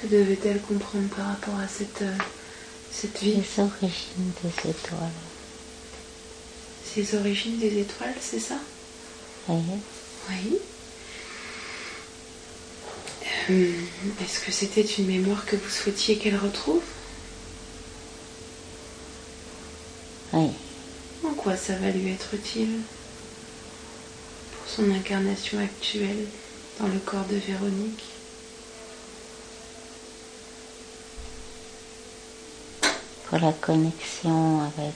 Que devait-elle comprendre par rapport à cette vie? Les origines des étoiles. Ces origines des étoiles, c'est ça? Oui. Oui. Est-ce que c'était une mémoire que vous souhaitiez qu'elle retrouve? Oui. En quoi ça va lui être utile pour son incarnation actuelle dans le corps de Véronique? Pour la connexion avec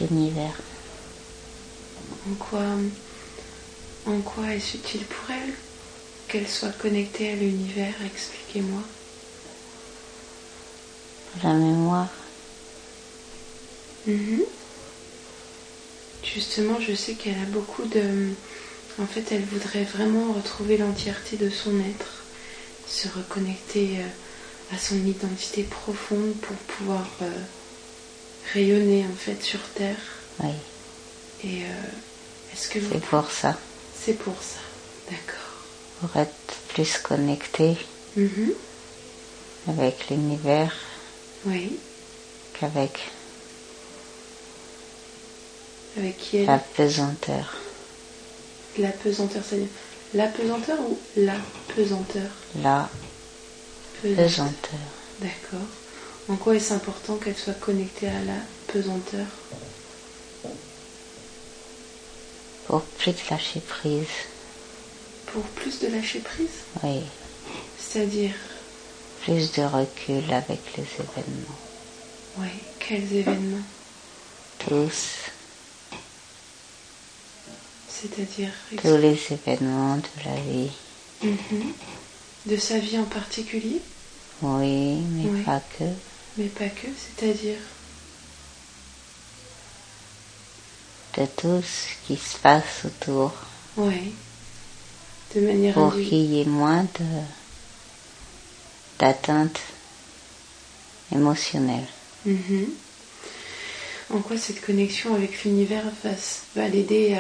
l'univers. En quoi est-ce utile pour elle qu'elle soit connectée à l'univers? Expliquez-moi. Pour la mémoire. Justement, je sais qu'elle a beaucoup de... En fait, elle voudrait vraiment retrouver l'entièreté de son être, se reconnecter à son identité profonde pour pouvoir rayonner en fait sur Terre. Oui. Et est-ce que vous... C'est pour ça. C'est pour ça, d'accord. Pour être plus connecté avec l'univers. Oui. Qu'avec qui elle? La pesanteur. La pesanteur, c'est-à-dire la pesanteur ou la pesanteur? La pesanteur. D'accord. En quoi est-ce important qu'elle soit connectée à la pesanteur? Pour plus de lâcher prise. Pour plus de lâcher prise? Oui. C'est-à-dire? Plus de recul avec les événements. Oui. Quels événements? Tous. C'est-à-dire? Tous les événements de la vie. De sa vie en particulier? Oui, mais pas que. Mais pas que, c'est-à-dire? De tout ce qui se passe autour. Oui. De manière pour qu'il y ait moins d'atteinte émotionnelle. En quoi cette connexion avec l'univers va l'aider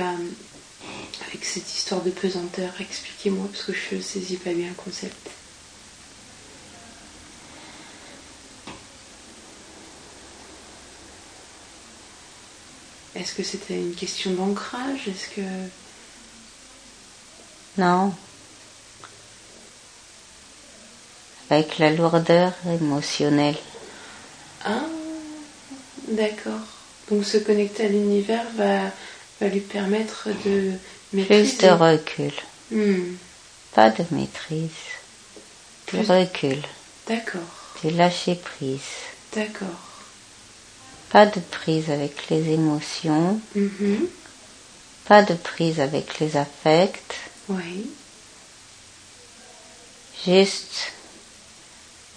avec cette histoire de pesanteur? Expliquez-moi, parce que je ne saisis pas bien le concept. Est-ce que c'était une question d'ancrage? Est-ce que... Non. Avec la lourdeur émotionnelle. Ah, d'accord. Donc se connecter à l'univers va lui permettre de maîtriser. Plus de recul. Pas de maîtrise. Du recul. D'accord. Du lâcher prise. D'accord. Pas de prise avec les émotions. Pas de prise avec les affects. Oui. Juste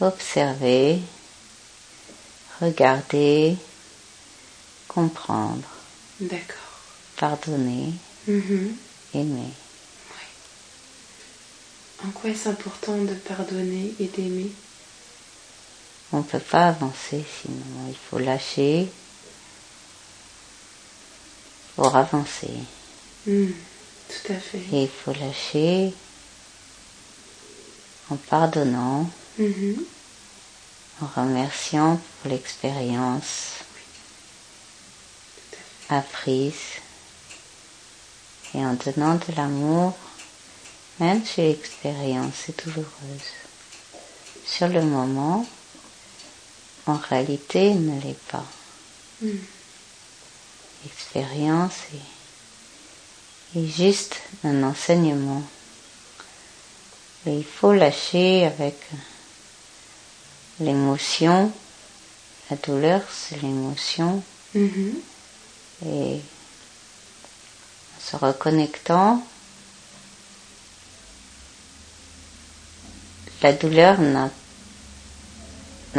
observer, regarder, comprendre. D'accord. Pardonner, aimer. Oui. En quoi est-ce important de pardonner et d'aimer? On ne peut pas avancer sinon, il faut lâcher pour avancer. Tout à fait. Et il faut lâcher en pardonnant, en remerciant pour l'expérience apprise et en donnant de l'amour, même si l'expérience est douloureuse. Sur le moment, en réalité, elle ne l'est pas. L'expérience est juste un enseignement. Et il faut lâcher avec l'émotion. La douleur, c'est l'émotion. Et en se reconnectant, la douleur n'a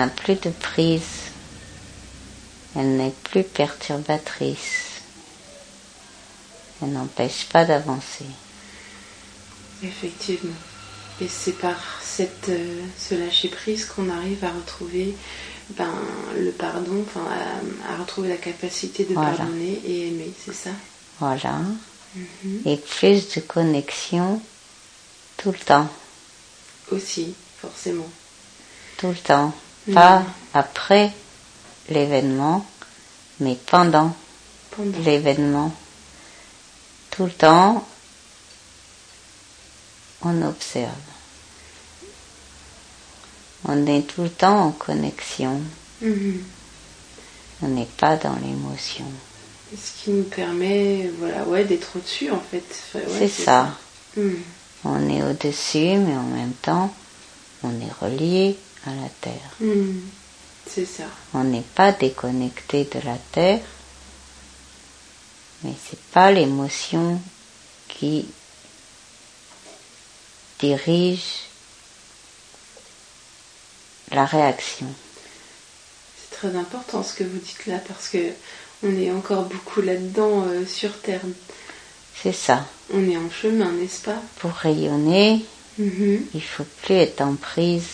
plus de prise. Elle n'est plus perturbatrice. Elle n'empêche pas d'avancer. Effectivement. Et c'est par ce lâcher-prise qu'on arrive à retrouver le pardon, à retrouver la capacité de pardonner et aimer, c'est ça? Voilà. Et plus de connexion tout le temps. Aussi, forcément. Tout le temps. Pas après l'événement, mais pendant l'événement. Tout le temps, on observe. On est tout le temps en connexion. On n'est pas dans l'émotion. Ce qui nous permet, d'être au-dessus, en fait. C'est ça. On est au-dessus, mais en même temps, on est relié à la Terre. C'est ça. On n'est pas déconnecté de la Terre, mais c'est pas l'émotion qui dirige la réaction. C'est très important ce que vous dites là, parce que on est encore beaucoup là-dedans sur Terre. C'est ça. On est en chemin, n'est-ce pas? Pour rayonner, il faut plus être en prise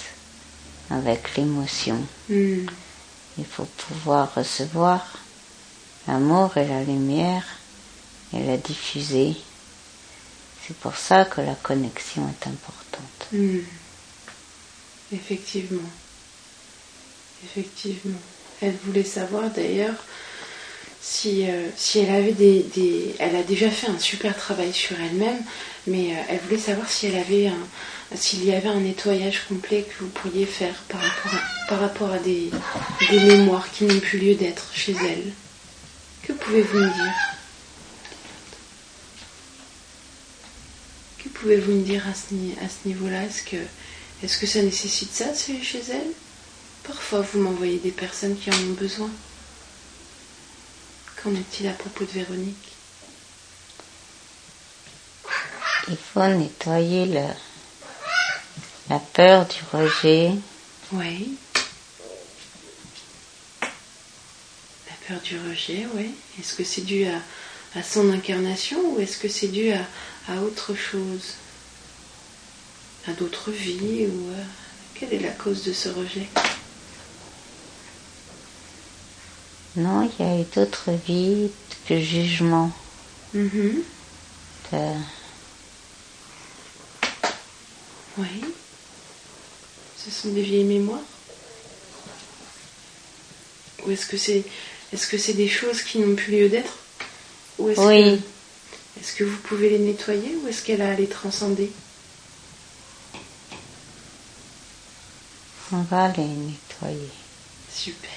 avec l'émotion. Il faut pouvoir recevoir l'amour et la lumière et la diffuser. C'est pour ça que la connexion est importante. Effectivement. Elle voulait savoir d'ailleurs si elle avait elle a déjà fait un super travail sur elle-même, mais elle voulait savoir si s'il y avait un nettoyage complet que vous pourriez faire par rapport à des mémoires qui n'ont plus lieu d'être chez elle. Que pouvez-vous me dire? Que pouvez-vous me dire à ce niveau-là? Est-ce que ça nécessite ça chez elle? Parfois, vous m'envoyez des personnes qui en ont besoin. Qu'en est-il à propos de Véronique? Il faut nettoyer la peur du rejet. Oui. La peur du rejet, oui. Est-ce que c'est dû à son incarnation ou est-ce que c'est dû à autre chose? À d'autres vies ou quelle est la cause de ce rejet? Non, il y a eu d'autres vies, de jugement. Oui. Ce sont des vieilles mémoires? Ou est-ce que c'est des choses qui n'ont plus lieu d'être? Ou est-ce que vous pouvez les nettoyer ou est-ce qu'elle a à les transcender? On va les nettoyer. Super.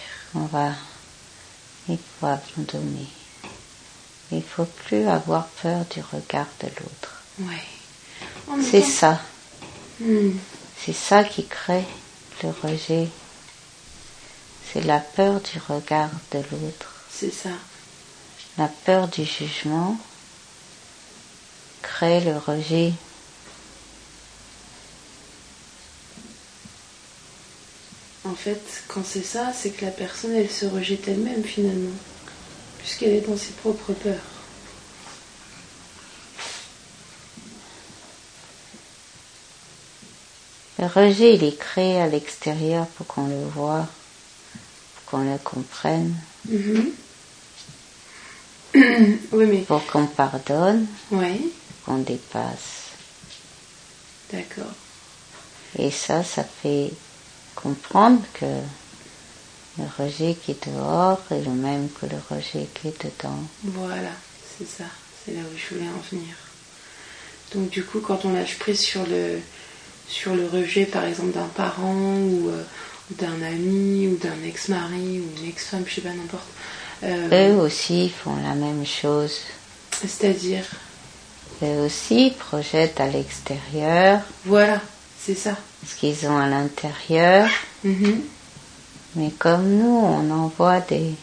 Il faut abandonner. Il ne faut plus avoir peur du regard de l'autre. Ouais. C'est ça. C'est ça qui crée le rejet. C'est la peur du regard de l'autre. C'est ça. La peur du jugement crée le rejet. En fait, quand c'est ça, c'est que la personne, elle se rejette elle-même finalement, puisqu'elle est dans ses propres peurs. Le rejet, il est créé à l'extérieur pour qu'on le voie, pour qu'on le comprenne, Oui, mais... pour qu'on pardonne, Oui. qu'on dépasse. D'accord. Et ça fait comprendre que le rejet qui est dehors est le même que le rejet qui est dedans. Voilà, c'est ça. C'est là où je voulais en venir. Donc du coup, quand on lâche prise sur le rejet, par exemple, d'un parent ou d'un ami ou d'un ex-mari ou une ex-femme, je sais pas, n'importe. Eux aussi font la même chose. C'est-à-dire? Eux aussi projettent à l'extérieur. Voilà, c'est ça. Ce qu'ils ont à l'intérieur. Mais comme nous, on envoie des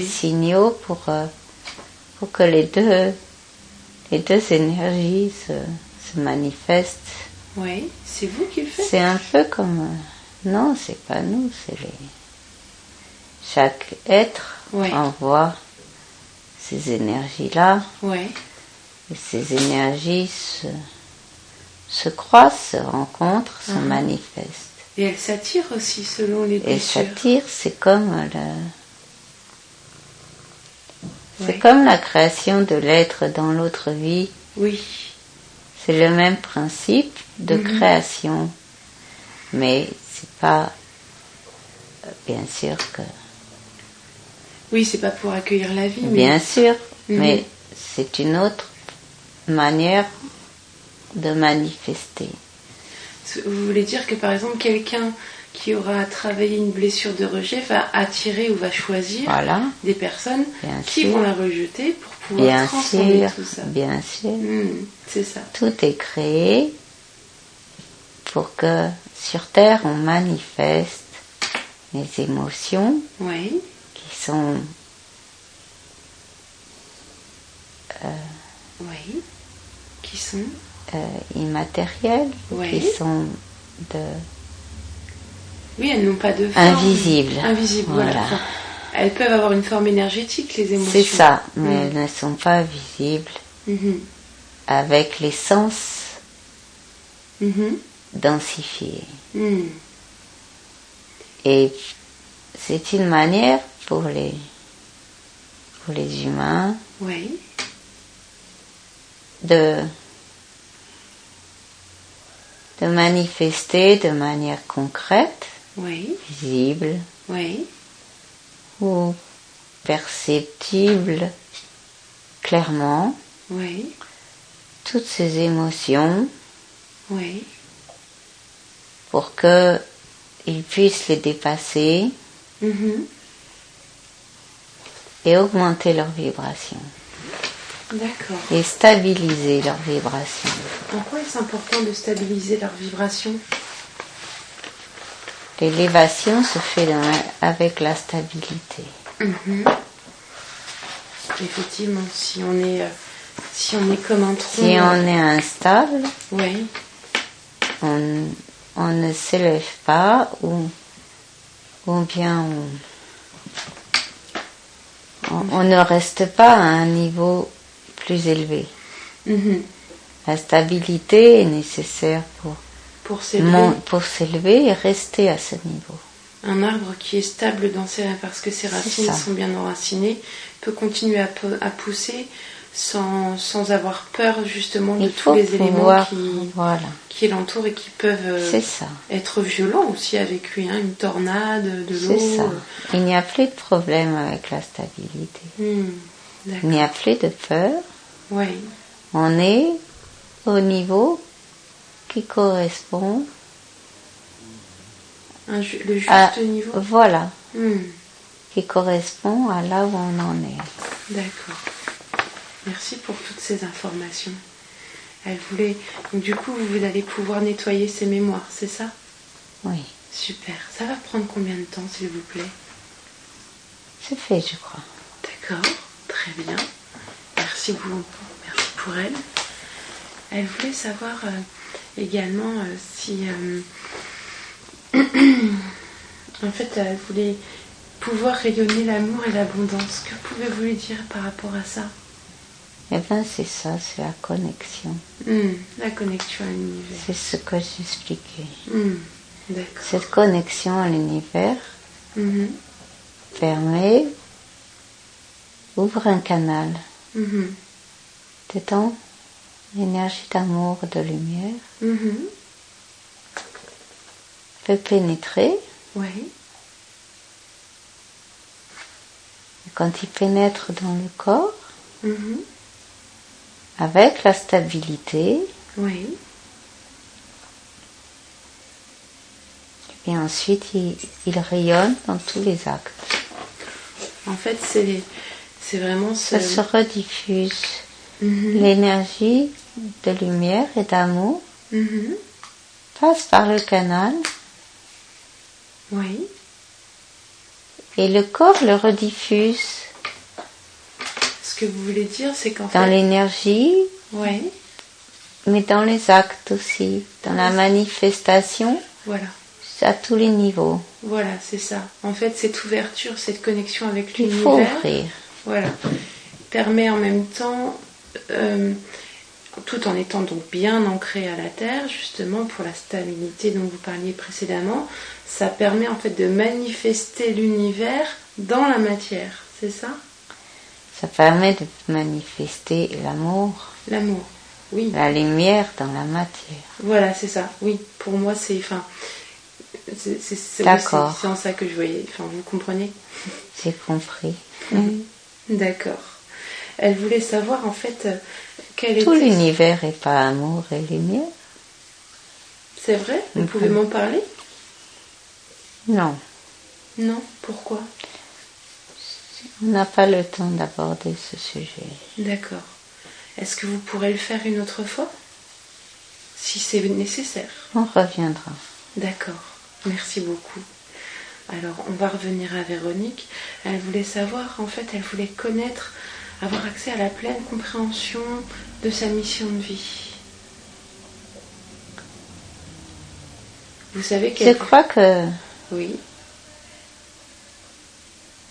signaux pour que les deux énergies se manifestent. Oui, c'est vous qui le faites? C'est un peu comme... non, c'est pas nous, c'est chaque être envoie ces énergies-là. Et ces énergies se croisent, se rencontrent, se manifestent. Et elles s'attirent aussi selon les blessures. Et s'attirent, c'est comme C'est comme la création de l'être dans l'autre vie. Oui. C'est le même principe de création. Mais c'est pas, bien sûr que... Oui, c'est pas pour accueillir la vie. Bien sûr, mais c'est une autre manière de manifester. Vous voulez dire que par exemple quelqu'un qui aura travaillé une blessure de rejet va attirer ou va choisir des personnes qui vont la rejeter pour pouvoir transformer tout ça. Bien sûr. C'est ça. Tout est créé pour que sur Terre on manifeste les émotions qui sont immatérielles, qui sont elles n'ont pas de forme. Invisibles. Voilà. Enfin, elles peuvent avoir une forme énergétique, les émotions. C'est ça, mais elles ne sont pas visibles avec les sens densifiés. Et c'est une manière pour les humains de manifester de manière concrète, visible ou perceptible clairement toutes ces émotions pour qu'ils puissent les dépasser et augmenter leur vibration. D'accord. Et stabiliser leur vibration. En quoi est-ce important de stabiliser leur vibration ? L'élévation se fait avec la stabilité. Effectivement, si on est comme un tronc... Si on est instable, oui. on ne s'élève pas ou bien on ne reste pas à un niveau plus élevé. La stabilité est nécessaire pour s'élever et rester à ce niveau. Un arbre qui est stable dans parce que ses racines sont bien enracinées peut continuer à pousser sans avoir peur justement de tous les éléments qui l'entourent et qui peuvent être violents aussi avec lui, une tornade, de l'eau. C'est ça. Il n'y a plus de problème avec la stabilité. Il n'y a plus de peur. On est au niveau qui correspond le juste niveau. Voilà. Qui correspond à là où on en est. D'accord. Merci pour toutes ces informations. Donc, du coup, vous allez pouvoir nettoyer ces mémoires, c'est ça ? Oui. Super. Ça va prendre combien de temps, s'il vous plaît ? C'est fait, je crois. D'accord. Très bien. Merci pour elle. Elle voulait savoir également si... en fait, elle voulait pouvoir rayonner l'amour et l'abondance. Que pouvez-vous lui dire par rapport à ça ? Eh bien, c'est ça, c'est la connexion. La connexion à l'univers. C'est ce que j'expliquais. D'accord. Cette connexion à l'univers ouvre un canal. Dedans, l'énergie d'amour, de lumière peut pénétrer. Oui. Et quand il pénètre dans le corps, avec la stabilité, oui. Et bien ensuite il rayonne dans tous les actes. En fait, c'est vraiment ça se rediffuse. L'énergie de lumière et d'amour passe par le canal. Oui. Et le corps le rediffuse. Ce que vous voulez dire, c'est qu'en fait... Dans l'énergie, mais dans les actes aussi, dans la manifestation, à tous les niveaux. Voilà, c'est ça. En fait, cette ouverture, cette connexion avec l'univers... Il faut ouvrir. Voilà. Permet en même temps, tout en étant donc bien ancré à la Terre, justement pour la stabilité dont vous parliez précédemment, ça permet en fait de manifester l'univers dans la matière, c'est ça ? Ça permet de manifester l'amour, L'amour, oui. la lumière dans la matière. Voilà, c'est ça. Oui, pour moi, c'est... Enfin, c'est D'accord. c'est en ça que je voyais. Enfin, vous comprenez? J'ai compris. D'accord. Elle voulait savoir, en fait, quel Tout était... l'univers n'est pas amour et lumière? C'est vrai? Vous pouvez m'en parler? Non. Non? Pourquoi? On n'a pas le temps d'aborder ce sujet. D'accord. Est-ce que vous pourrez le faire une autre fois? Si c'est nécessaire. On reviendra. D'accord. Merci beaucoup. Alors, on va revenir à Véronique. Elle voulait savoir, en fait, elle voulait connaître, avoir accès à la pleine compréhension de sa mission de vie. Vous savez qu'elle... Je crois que... Oui.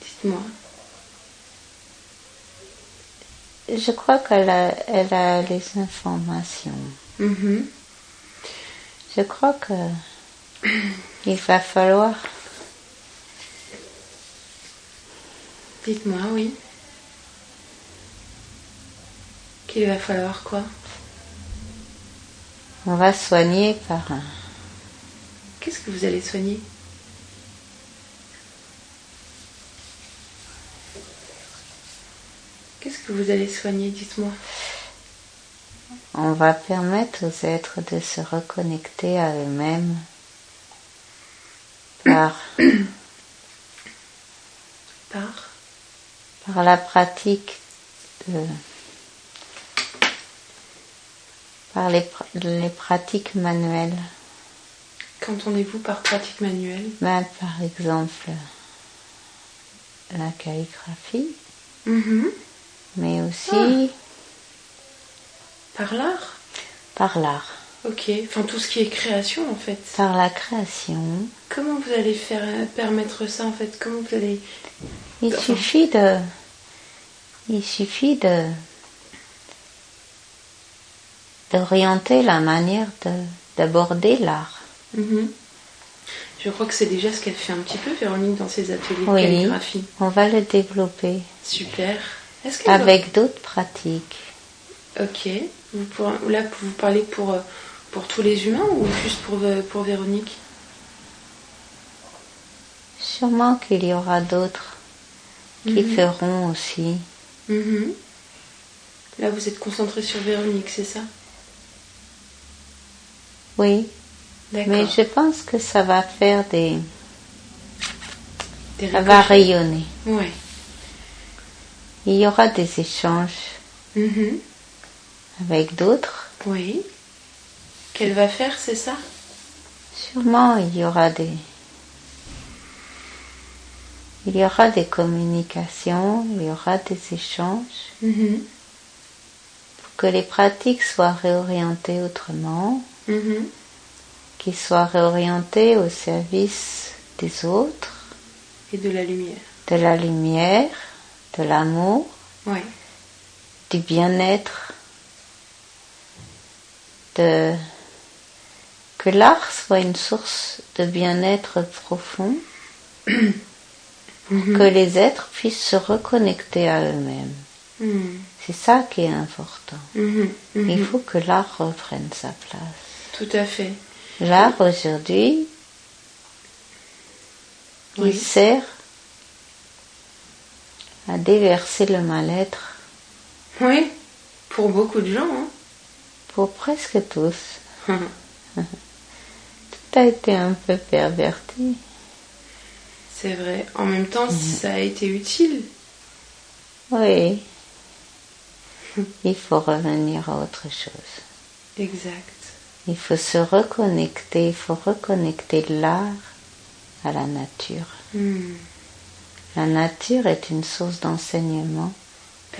Dites-moi. Je crois qu'elle a les informations. Mm-hmm. Je crois que il va falloir... Dites-moi, oui. Qu'il va falloir quoi? On va soigner par un... Qu'est-ce que vous allez soigner? Qu'est-ce que vous allez soigner? Dites-moi. On va permettre aux êtres de se reconnecter à eux-mêmes par la pratique par les pratiques manuelles. Qu'entendez-vous par pratique manuelle? Par exemple, la calligraphie, mais aussi par l'art? Par l'art. Ok, enfin tout ce qui est création en fait. Par la création. Comment vous allez permettre ça en fait? Comment vous allez... Il suffit d'orienter la manière d'aborder l'art. Je crois que c'est déjà ce qu'elle fait un petit peu, Véronique, dans ses ateliers de calligraphie. On va le développer. Super. Avec d'autres pratiques. Ok. Là, vous parlez pour tous les humains ou juste pour Véronique? Sûrement qu'il y aura d'autres qui feront aussi. Là, vous êtes concentré sur Véronique, c'est ça? Oui. D'accord. Mais je pense que ça va faire ça va rayonner. Ouais. Il y aura des échanges avec d'autres. Oui. Qu'elle va faire, c'est ça? Sûrement, il y aura des communications, il y aura des échanges pour que les pratiques soient réorientées autrement, qu'ils soient réorientées au service des autres et de la lumière. De la lumière, de l'amour, du bien-être, que l'art soit une source de bien-être profond, pour que les êtres puissent se reconnecter à eux-mêmes. C'est ça qui est important. Il faut que l'art reprenne sa place. Tout à fait. L'art aujourd'hui, il sert à déverser le mal-être. Oui, pour beaucoup de gens. Hein. Pour presque tous. Tout a été un peu perverti. C'est vrai. En même temps, ça a été utile. Oui. Il faut revenir à autre chose. Exact. Il faut se reconnecter, il faut reconnecter l'art à la nature. La nature est une source d'enseignement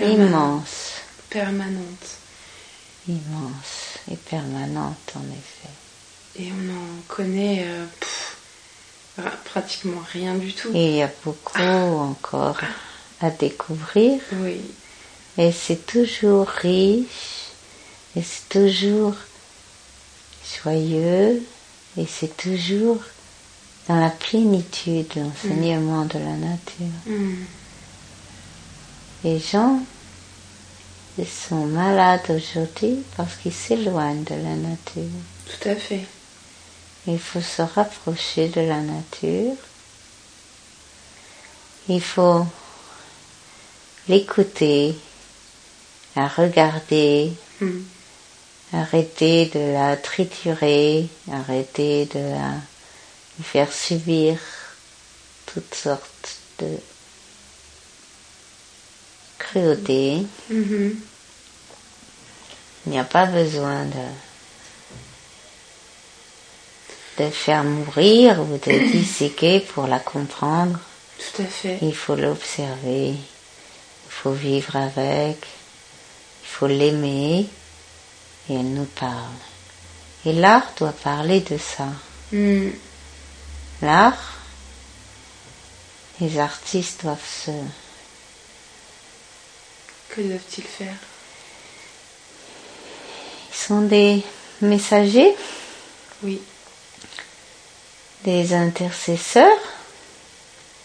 immense. Permanente. Immense et permanente, en effet. Et on en connaît pratiquement rien du tout. Et il y a beaucoup encore à découvrir. Oui. Et c'est toujours riche, et c'est toujours joyeux, et c'est toujours dans la plénitude, l'enseignement de la nature. Les gens, ils sont malades aujourd'hui parce qu'ils s'éloignent de la nature. Tout à fait. Il faut se rapprocher de la nature. Il faut l'écouter, la regarder, arrêter de la triturer, arrêter de la lui faire subir toutes sortes de cruauté. Il n'y a pas besoin de faire mourir ou de disséquer pour la comprendre. Tout à fait. Il faut l'observer, il faut vivre avec, il faut l'aimer et elle nous parle. Et l'art doit parler de ça. L'art, les artistes doivent Que doivent-ils faire? Ils sont des messagers, oui, des intercesseurs.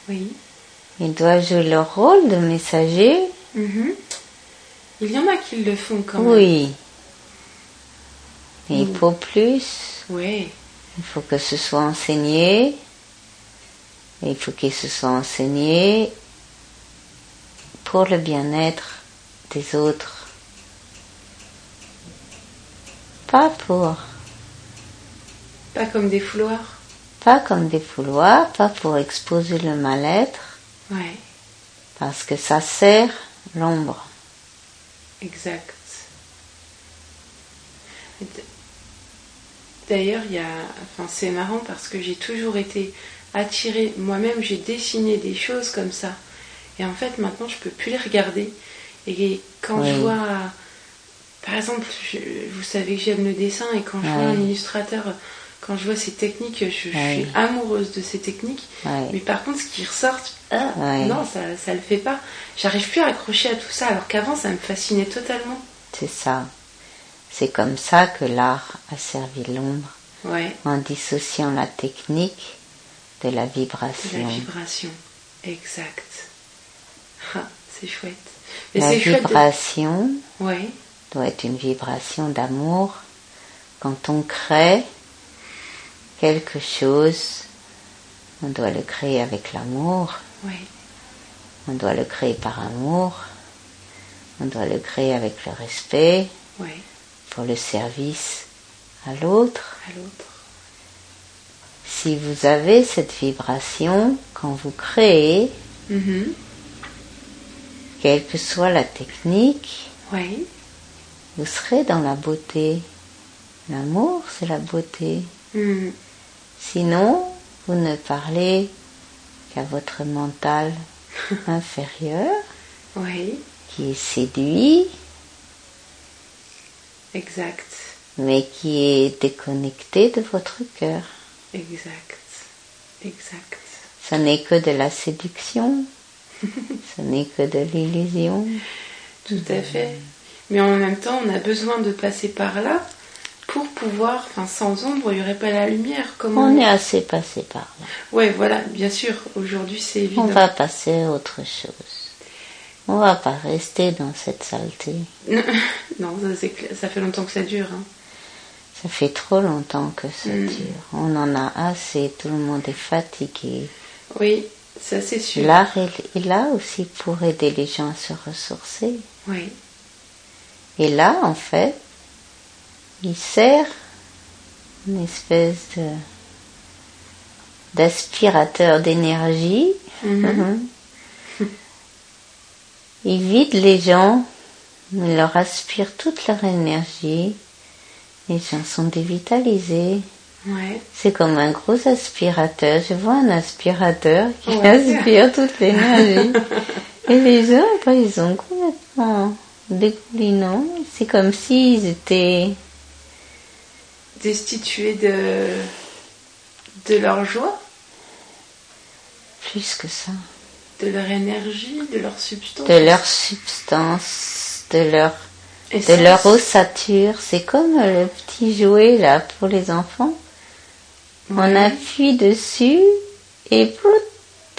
Oui. Ils doivent jouer leur rôle de messager. Il y en a qui le font quand même. Oui. Et il faut plus. Oui. Il faut que ce soit enseigné. Et il faut qu'il se soit enseigné pour le bien-être des autres. Pas comme des fouloirs. Pas comme des fouloirs, pas pour exposer le mal-être. Ouais. Parce que ça sert l'ombre. Exact. D'ailleurs, c'est marrant parce que j'ai toujours été attirée. Moi-même, j'ai dessiné des choses comme ça. Et en fait, maintenant, je peux plus les regarder. Et quand je vois, par exemple, vous savez que j'aime le dessin, et quand je vois un illustrateur, quand je vois ses techniques, je suis amoureuse de ses techniques. Mais par contre, ce qui ressort, non, ça le fait pas. J'arrive plus à accrocher à tout ça, alors qu'avant, ça me fascinait totalement. C'est ça. C'est comme ça que l'art a servi l'ombre, en dissociant la technique de la vibration. De la vibration, exact. Ah, c'est chouette. Mais la vibration doit être une vibration d'amour. Quand on crée quelque chose, on doit le créer avec l'amour. On doit le créer par amour. On doit le créer avec le respect. Pour le service à l'autre. Si vous avez cette vibration, quand vous créez, quelle que soit la technique, vous serez dans la beauté. L'amour, c'est la beauté. Sinon, vous ne parlez qu'à votre mental inférieur, qui est séduit, exact, mais qui est déconnecté de votre cœur. Exact. Ce n'est que de la séduction, ce n'est que de l'illusion. Tout à fait. Mais en même temps, on a besoin de passer par là pour pouvoir, sans ombre, il n'y aurait pas la lumière. On est assez passé par là. Oui, voilà, bien sûr, aujourd'hui c'est évident. On va passer à autre chose. On ne va pas rester dans cette saleté. Non, ça fait longtemps que ça dure. Ça fait trop longtemps que ça dure. On en a assez, tout le monde est fatigué. Oui, ça c'est sûr. L'art est là aussi pour aider les gens à se ressourcer. Oui. Et là, en fait, il sert une espèce d'aspirateur d'énergie. Il vide les gens, il leur aspire toute leur énergie. Les gens sont dévitalisés. C'est comme un gros aspirateur. Je vois un aspirateur qui aspire toute l'énergie. Et les gens, ils sont complètement dégoulinants. C'est comme s'ils étaient destitués de leur joie. Plus que ça. De leur énergie, de leur substance. De leur substance, de leur ossature. C'est comme le petit jouet là pour les enfants. On appuie dessus et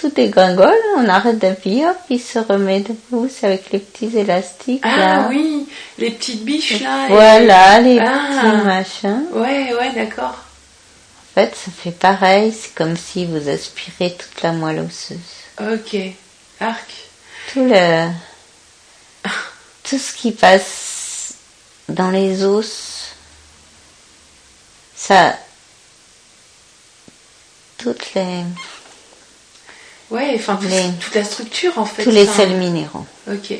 tout dégringole, on arrête d'appuyer, puis il se remet debout, c'est avec les petits élastiques là. Ah oui, les petites biches là. Voilà, les petits machins. Ouais, d'accord. En fait, ça fait pareil, c'est comme si vous aspirez toute la moelle osseuse. Ok, arc. Tout ce qui passe dans les os, ça, toutes les... Ouais, enfin toute la structure en fait. Tous les sels minéraux. Ok.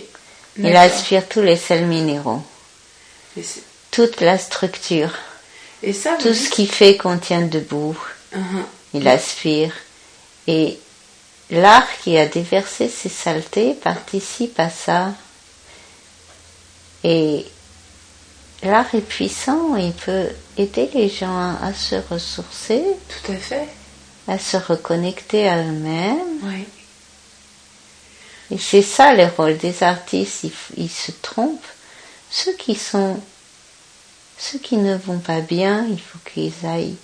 Il aspire tous les sels minéraux. Toute la structure. Et ça, tout ce qui fait qu'on tient debout. Il aspire. Et l'art qui a déversé ses saletés participe à ça. Et l'art est puissant, il peut aider les gens à se ressourcer. Tout à fait. À se reconnecter à eux-mêmes. Oui. Et c'est ça le rôle des artistes, ils se trompent. Ceux qui ne vont pas bien, il faut qu'ils aillent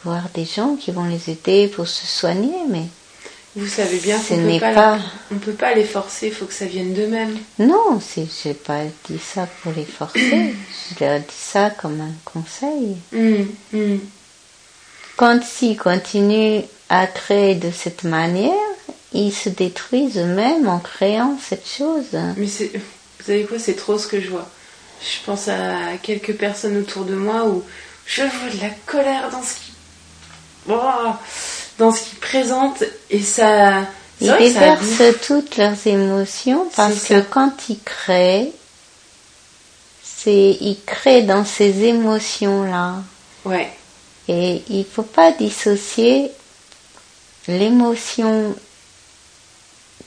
voir des gens qui vont les aider pour se soigner, mais vous savez bien qu'on ne peut pas les forcer, il faut que ça vienne d'eux-mêmes. Non, je n'ai pas dit ça pour les forcer, je leur dis ça comme un conseil. Quand ils continuent à créer de cette manière, ils se détruisent eux-mêmes en créant cette chose. Mais vous savez quoi, c'est trop ce que je vois. Je pense à quelques personnes autour de moi où je vois de la colère dans ce qu'ils présentent et ça... Ils déversent toutes leurs émotions parce que quand ils créent, ils créent dans ces émotions-là. Ouais. Et il ne faut pas dissocier l'émotion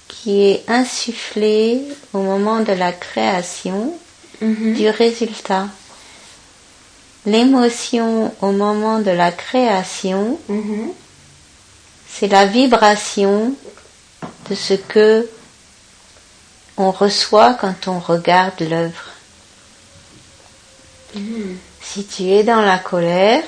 qui est insufflée au moment de la création du résultat. L'émotion au moment de la création, c'est la vibration de ce que on reçoit quand on regarde l'œuvre. Si tu es dans la colère,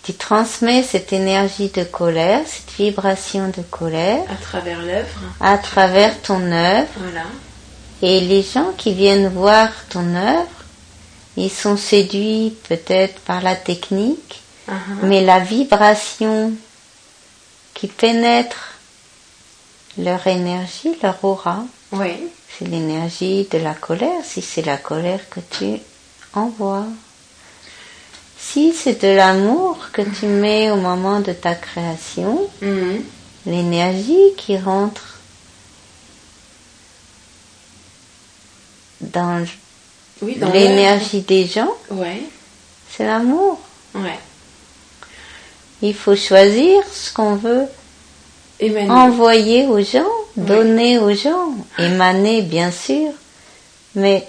tu transmets cette énergie de colère, cette vibration de colère à travers l'œuvre, à travers ton œuvre. Voilà. Et les gens qui viennent voir ton œuvre, ils sont séduits peut-être par la technique, mais la vibration qui pénètre leur énergie, leur aura, c'est l'énergie de la colère, si c'est la colère que tu envoies. Si c'est de l'amour que tu mets au moment de ta création, l'énergie qui rentre dans l'énergie des gens, c'est l'amour. Il faut choisir ce qu'on veut envoyer aux gens, donner aux gens, émaner bien sûr, mais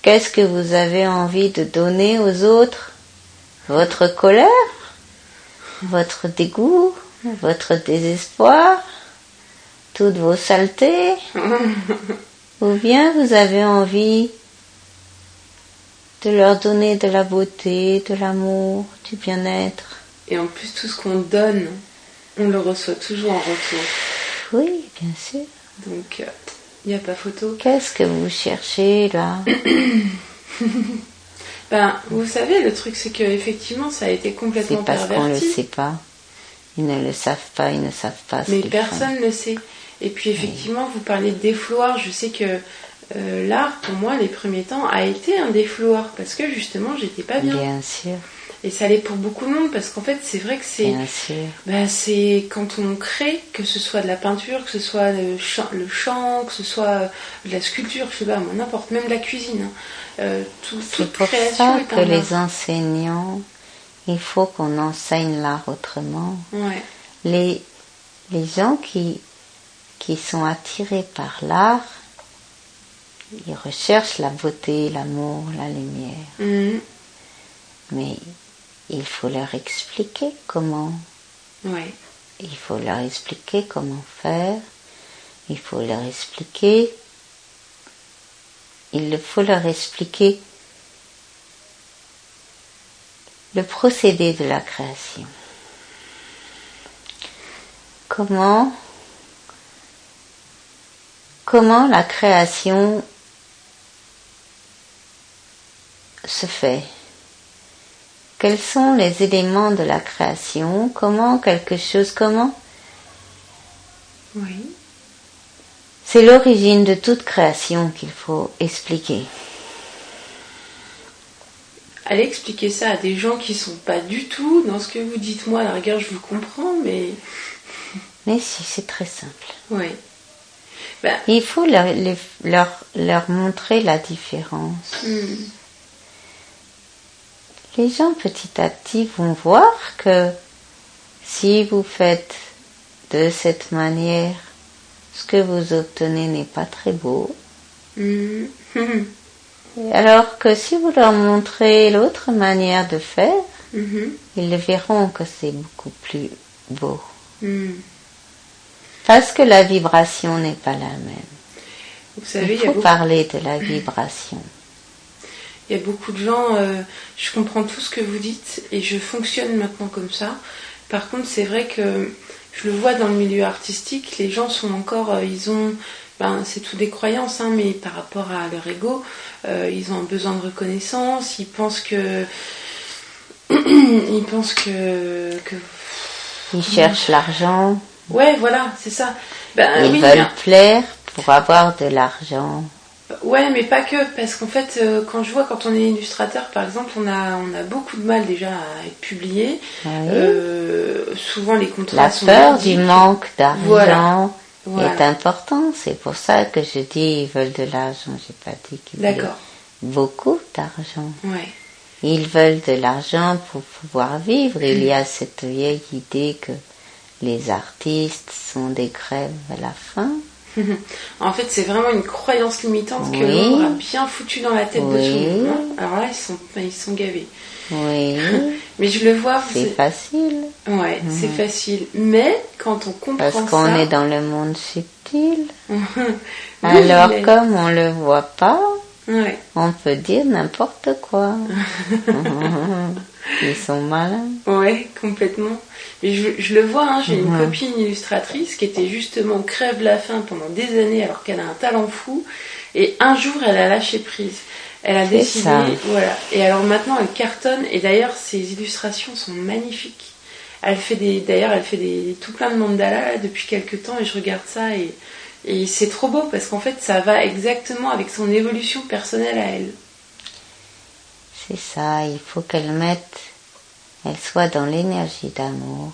qu'est-ce que vous avez envie de donner aux autres? Votre colère, votre dégoût, votre désespoir, toutes vos saletés, ou bien vous avez envie de leur donner de la beauté, de l'amour, du bien-être. Et en plus, tout ce qu'on donne, on le reçoit toujours en retour. Oui, bien sûr. Donc, il n'y a pas photo. Qu'est-ce que vous cherchez là? Vous savez, le truc, c'est qu'effectivement, ça a été complètement perverti. C'est parce qu'on ne le sait pas. Ils ne le savent pas, ils ne savent pas ce qu'ils font. Mais personne ne le sait. Et puis, effectivement, vous parlez de défouloir. Je sais que l'art, pour moi, les premiers temps, a été un défouloir. Parce que, justement, j'étais pas bien. Bien sûr. Et ça l'est pour beaucoup de monde. Parce qu'en fait, c'est vrai que c'est... Bien sûr. C'est quand on crée, que ce soit de la peinture, que ce soit le chant, que ce soit de la sculpture, je sais pas, n'importe, même de la cuisine. C'est pour ça que les enseignants, il faut qu'on enseigne l'art autrement. Les gens qui sont attirés par l'art, ils recherchent la beauté, l'amour, la lumière. Mais il faut leur expliquer comment. Il faut leur expliquer comment faire. Il faut leur expliquer le procédé de la création. comment la création se fait. Quels sont les éléments de la création? Comment Oui. C'est l'origine de toute création qu'il faut expliquer. Allez expliquer ça à des gens qui sont pas du tout dans ce que vous dites. Moi, à la rigueur, je vous comprends, mais... Mais si, c'est très simple. Oui. Il faut leur montrer la différence. Les gens, petit à petit, vont voir que si vous faites de cette manière, ce que vous obtenez n'est pas très beau. Alors que si vous leur montrez l'autre manière de faire, ils verront que c'est beaucoup plus beau. Parce que la vibration n'est pas la même. Vous savez, il faut parler de la vibration. Il y a beaucoup de gens, je comprends tout ce que vous dites et je fonctionne maintenant comme ça. Par contre, c'est vrai que je le vois dans le milieu artistique, les gens sont encore, c'est tout des croyances, mais par rapport à leur ego, ils ont un besoin de reconnaissance, ils pensent que ils cherchent l'argent. Ouais, voilà, c'est ça. Ils veulent plaire pour avoir de l'argent. Ouais, mais pas que, parce qu'en fait, quand on est illustrateur, par exemple, on a beaucoup de mal déjà à être publié. Oui. Souvent, les contrats sont merdiques. La peur du manque d'argent voilà. est important. C'est pour ça que je dis ils veulent de l'argent. J'ai pas dit qu'ils veulent beaucoup d'argent. Ouais. Ils veulent de l'argent pour pouvoir vivre. Il y a cette vieille idée que les artistes sont des grèves à la fin. En fait, c'est vraiment une croyance limitante que l'on a bien foutu dans la tête de tout le monde. Alors là, ils sont gavés. Oui. Mais je le vois. C'est facile. Ouais, c'est facile. Mais quand on comprend parce qu'on est dans le monde subtil. Alors, comme on le voit pas, on peut dire n'importe quoi. Ils sont malins. Ouais, complètement. Mais je le vois, j'ai une copine illustratrice qui était justement crève la faim pendant des années alors qu'elle a un talent fou. Et un jour, elle a lâché prise. Elle a décidé, voilà. Et alors maintenant, elle cartonne. Et d'ailleurs, ses illustrations sont magnifiques. Elle fait tout plein de mandalas là, depuis quelques temps et je regarde ça et c'est trop beau parce qu'en fait, ça va exactement avec son évolution personnelle à elle. C'est ça, il faut qu'elle soit dans l'énergie d'amour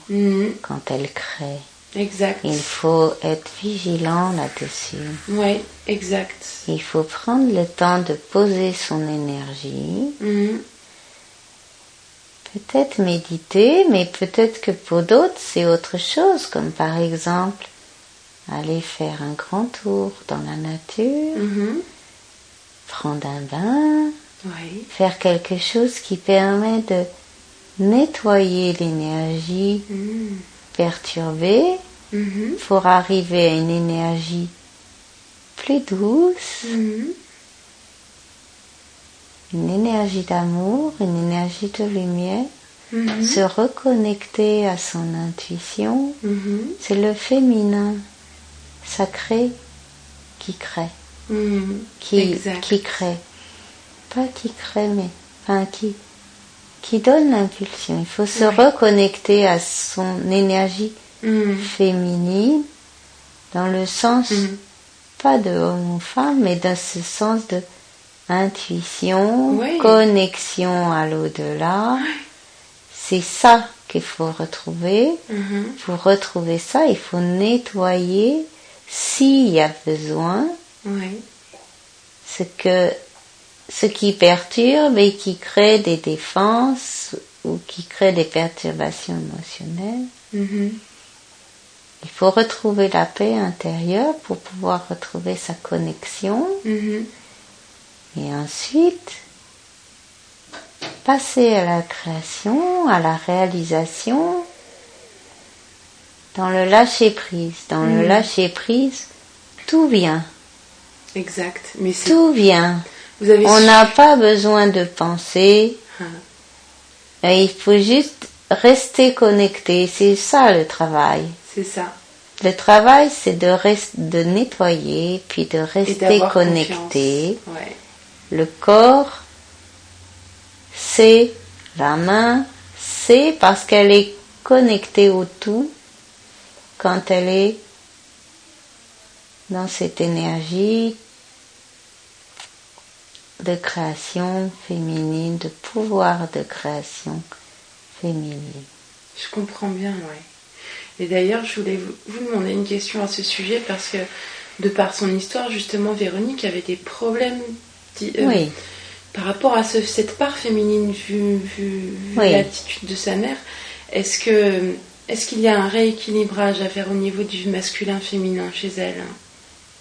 quand elle crée. Exact. Il faut être vigilant là-dessus. Oui, exact. Il faut prendre le temps de poser son énergie. Peut-être méditer, mais peut-être que pour d'autres c'est autre chose, comme par exemple aller faire un grand tour dans la nature, prendre un bain, faire quelque chose qui permet de nettoyer l'énergie perturbée pour arriver à une énergie plus douce, une énergie d'amour, une énergie de lumière, se reconnecter à son intuition. C'est le féminin sacré qui crée, qui crée, pas qui crée, mais qui donne l'impulsion. Il faut se reconnecter à son énergie féminine dans le sens pas de homme ou femme, mais dans ce sens de intuition, connexion à l'au-delà. C'est ça qu'il faut retrouver. Pour retrouver ça, il faut nettoyer, s'il y a besoin, ce qui perturbe et qui crée des défenses ou qui crée des perturbations émotionnelles. Il faut retrouver la paix intérieure pour pouvoir retrouver sa connexion. Et ensuite, passer à la création, à la réalisation, dans le lâcher-prise. Dans le lâcher-prise, tout vient. Exact. Mais tout vient. On n'a pas besoin de penser. Il faut juste rester connecté. C'est ça le travail. C'est ça. Le travail, c'est de nettoyer, puis de rester connecté. Ouais. Le corps, c'est la main, c'est parce qu'elle est connectée au tout quand elle est dans cette énergie de création féminine, de pouvoir de création féminine. Je comprends bien, ouais. Et d'ailleurs, je voulais vous demander une question à ce sujet parce que, de par son histoire, justement, Véronique avait des problèmes Oui. par rapport à cette part féminine, vu Oui. l'attitude de sa mère. Est-ce qu'il y a un rééquilibrage à faire au niveau du masculin-féminin chez elle?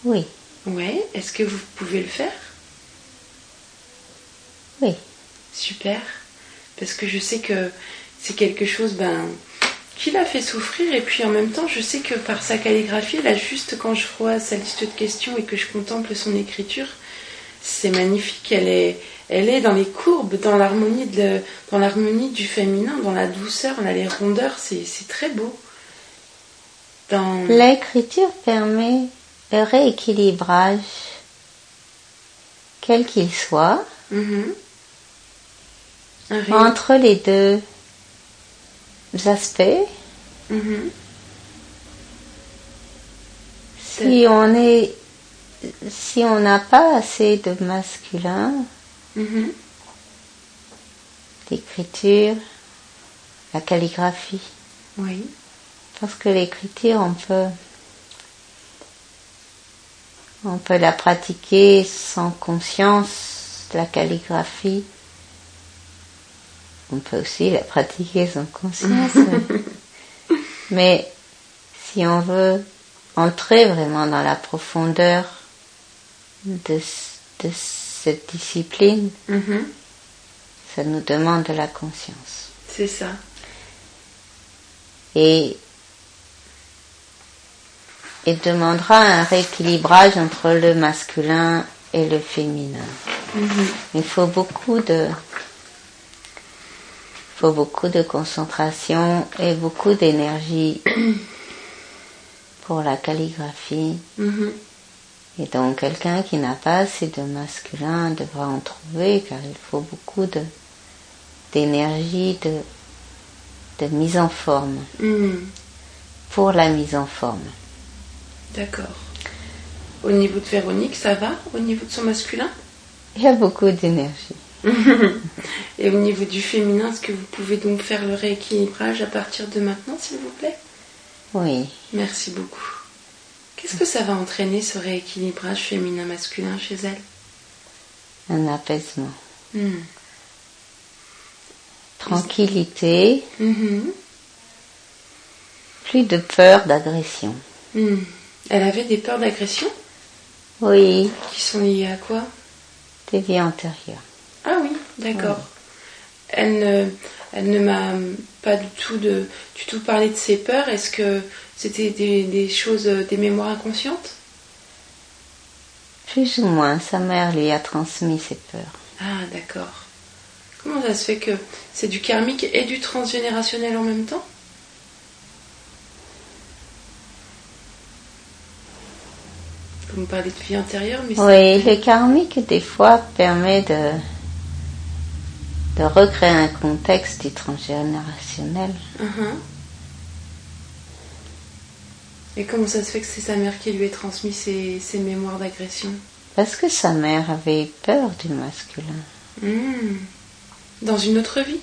Oui. Ouais. Est-ce que vous pouvez le faire? Oui. Super. Parce que je sais que c'est quelque chose qui l'a fait souffrir, et puis en même temps je sais que par sa calligraphie, là, juste quand je vois sa liste de questions et que je contemple son écriture, c'est magnifique. Elle est dans les courbes, dans l'harmonie du féminin, dans la douceur, dans les rondeurs, c'est très beau. L'écriture permet un rééquilibrage, quel qu'il soit, entre les deux aspects. Si on n'a pas assez de masculin, l'écriture, la calligraphie. Oui. Parce que l'écriture, on peut la pratiquer sans conscience. La calligraphie, on peut aussi la pratiquer sans conscience. Mais si on veut entrer vraiment dans la profondeur de cette discipline, ça nous demande de la conscience. C'est ça. Et demandera un rééquilibrage entre le masculin et le féminin. Il faut beaucoup de concentration et beaucoup d'énergie pour la calligraphie. Et donc quelqu'un qui n'a pas assez de masculin devra en trouver, car il faut beaucoup d'énergie de mise en forme pour la mise en forme. D'accord. Au niveau de Véronique, ça va? Au niveau de son masculin? Il y a beaucoup d'énergie. Et au niveau du féminin, est-ce que vous pouvez donc faire le rééquilibrage à partir de maintenant, s'il vous plaît? Oui. Merci beaucoup. Qu'est-ce que ça va entraîner, ce rééquilibrage féminin-masculin chez elle? Un apaisement. Tranquillité. Plus de peur d'agression. Elle avait des peurs d'agression? Oui. Qui sont liées à quoi? Des vies antérieures. Ah oui, d'accord. Oui. Elle ne m'a pas du tout parlé de ses peurs. Est-ce que c'était des choses, des mémoires inconscientes? Plus ou moins, sa mère lui a transmis ses peurs. Ah, d'accord. Comment ça se fait que c'est du karmique et du transgénérationnel en même temps? Vous me parlez de vie antérieure, mais oui, le karmique, des fois, permet de recréer un contexte du transgénérationnel. Et comment ça se fait que c'est sa mère qui lui ait transmis ses mémoires d'agression? Parce que sa mère avait peur du masculin. Dans une autre vie?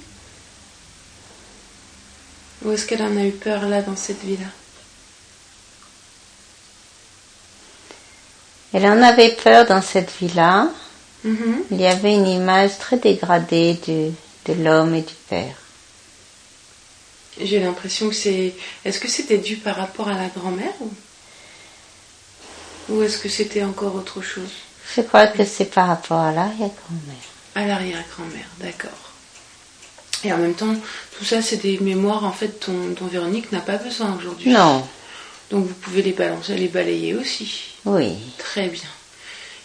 Ou est-ce qu'elle en a eu peur là, dans cette vie-là? Elle en avait peur dans cette vie-là. Il y avait une image très dégradée de l'homme et du père. J'ai l'impression que c'est... Est-ce que c'était dû par rapport à la grand-mère ou est-ce que c'était encore autre chose? Je crois que c'est par rapport à l'arrière-grand-mère. À l'arrière-grand-mère, d'accord. Et en même temps, tout ça, c'est des mémoires en fait dont Véronique n'a pas besoin aujourd'hui. Non. Donc vous pouvez les balayer aussi. Oui. Très bien.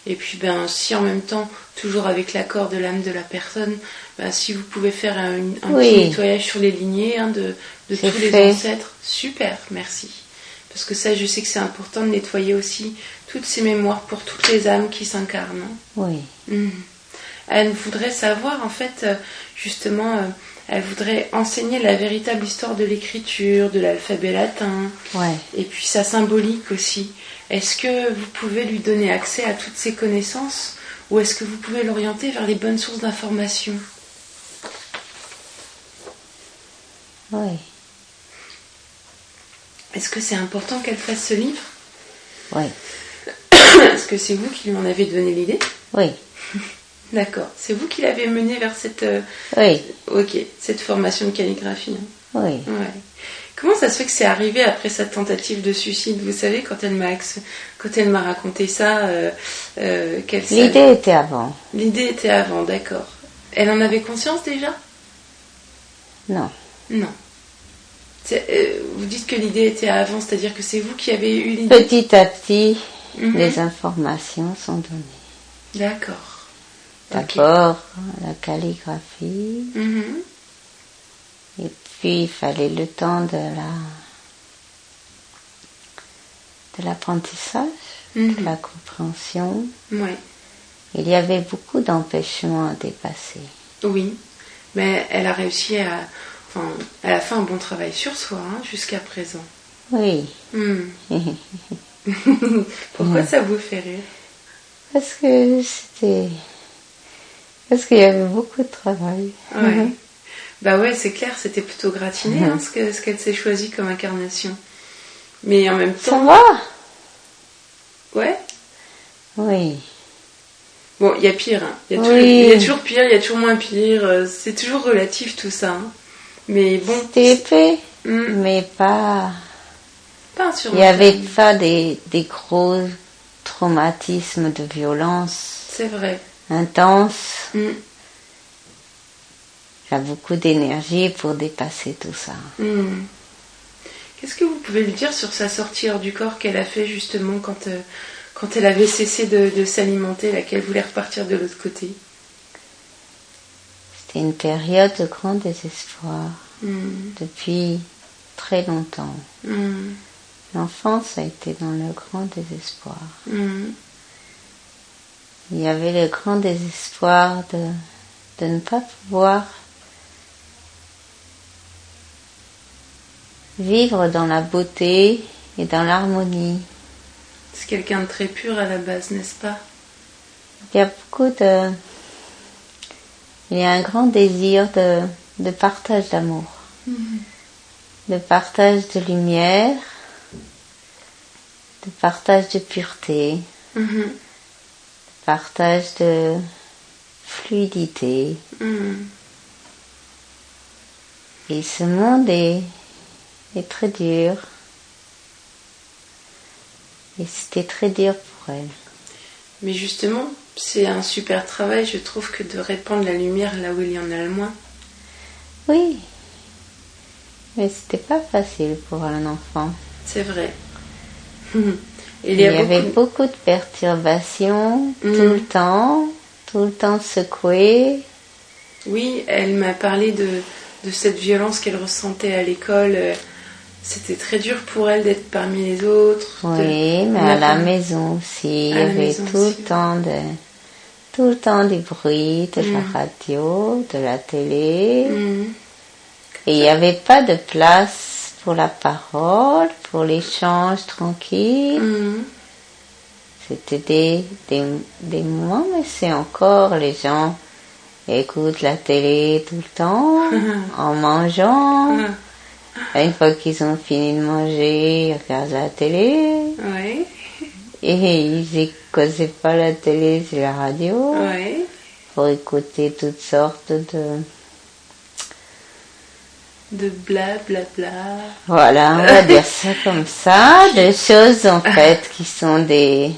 Et puis si en même temps, toujours avec l'accord de l'âme de la personne, si vous pouvez faire un petit nettoyage sur les lignées de tous les ancêtres, super, merci. Parce que ça, je sais que c'est important de nettoyer aussi toutes ces mémoires pour toutes les âmes qui s'incarnent. Hein. Oui. Elle voudrait savoir, en fait, justement, elle voudrait enseigner la véritable histoire de l'écriture, de l'alphabet latin, et puis sa symbolique aussi. Est-ce que vous pouvez lui donner accès à toutes ces connaissances ou est-ce que vous pouvez l'orienter vers les bonnes sources d'information ? Oui. Est-ce que c'est important qu'elle fasse ce livre ? Oui. Est-ce que c'est vous qui lui en avez donné l'idée ? Oui. D'accord. C'est vous qui l'avez menée vers cette... Oui. Ok, cette formation de calligraphie. Hein. Oui. Ouais. Comment ça se fait que c'est arrivé après sa tentative de suicide ? Vous savez, quand elle m'a raconté ça, L'idée était avant. L'idée était avant, d'accord. Elle en avait conscience déjà ? Non. Non. Vous dites que l'idée était avant, c'est-à-dire que c'est vous qui avez eu l'idée ? Petit à petit, les informations sont données. D'accord. D'abord, la calligraphie. Et puis, il fallait le temps de l'apprentissage, de la compréhension. Oui. Il y avait beaucoup d'empêchements à dépasser. Oui, mais elle a réussi elle a fait un bon travail sur soi, hein, jusqu'à présent. Oui. Pourquoi ça vous fait rire ? Parce qu'il y avait beaucoup de travail. Ouais. Bah ouais, c'est clair, c'était plutôt gratiné hein, ce qu'elle s'est choisi comme incarnation. Mais en même temps... Ça va ? Ouais ? Oui. Bon, il y a pire. Hein. Il y a toujours pire, il y a toujours moins pire. C'est toujours relatif tout ça. Hein. Mais bon... C'était épais, mais pas... Pas il n'y avait pas des gros traumatismes de violence. C'est vrai. Intenses. Il y a beaucoup d'énergie pour dépasser tout ça. Qu'est-ce que vous pouvez lui dire sur sa sortie hors du corps qu'elle a fait justement quand elle avait cessé de s'alimenter, qu'elle voulait repartir de l'autre côté ? C'était une période de grand désespoir depuis très longtemps. L'enfance a été dans le grand désespoir. Il y avait le grand désespoir de ne pas pouvoir vivre dans la beauté et dans l'harmonie. C'est quelqu'un de très pur à la base, n'est-ce pas ? Il y a un grand désir de partage d'amour, de partage de lumière, de partage de pureté, de partage de fluidité. Et ce monde est très dur. Et c'était très dur pour elle. Mais justement, c'est un super travail, je trouve, que de répandre la lumière là où il y en a le moins. Oui. Mais c'était pas facile pour un enfant. C'est vrai. Il y avait beaucoup de perturbations, tout le temps secouée. Oui, elle m'a parlé de cette violence qu'elle ressentait à l'école. C'était très dur pour elle d'être parmi les autres. Oui, mais à la maison aussi, il y avait tout le temps des bruits, de la radio, de la télé. Et il n'y avait pas de place pour la parole, pour l'échange tranquille. C'était des moments, mais c'est encore, les gens écoutent la télé tout le temps, en mangeant. Une fois qu'ils ont fini de manger, ils regardent la télé. Oui. Et ils n'écoutaient pas la télé, c'est la radio. Oui. Pour écouter toutes sortes de blablabla. Voilà, on va dire ça comme ça. De choses en fait qui sont des...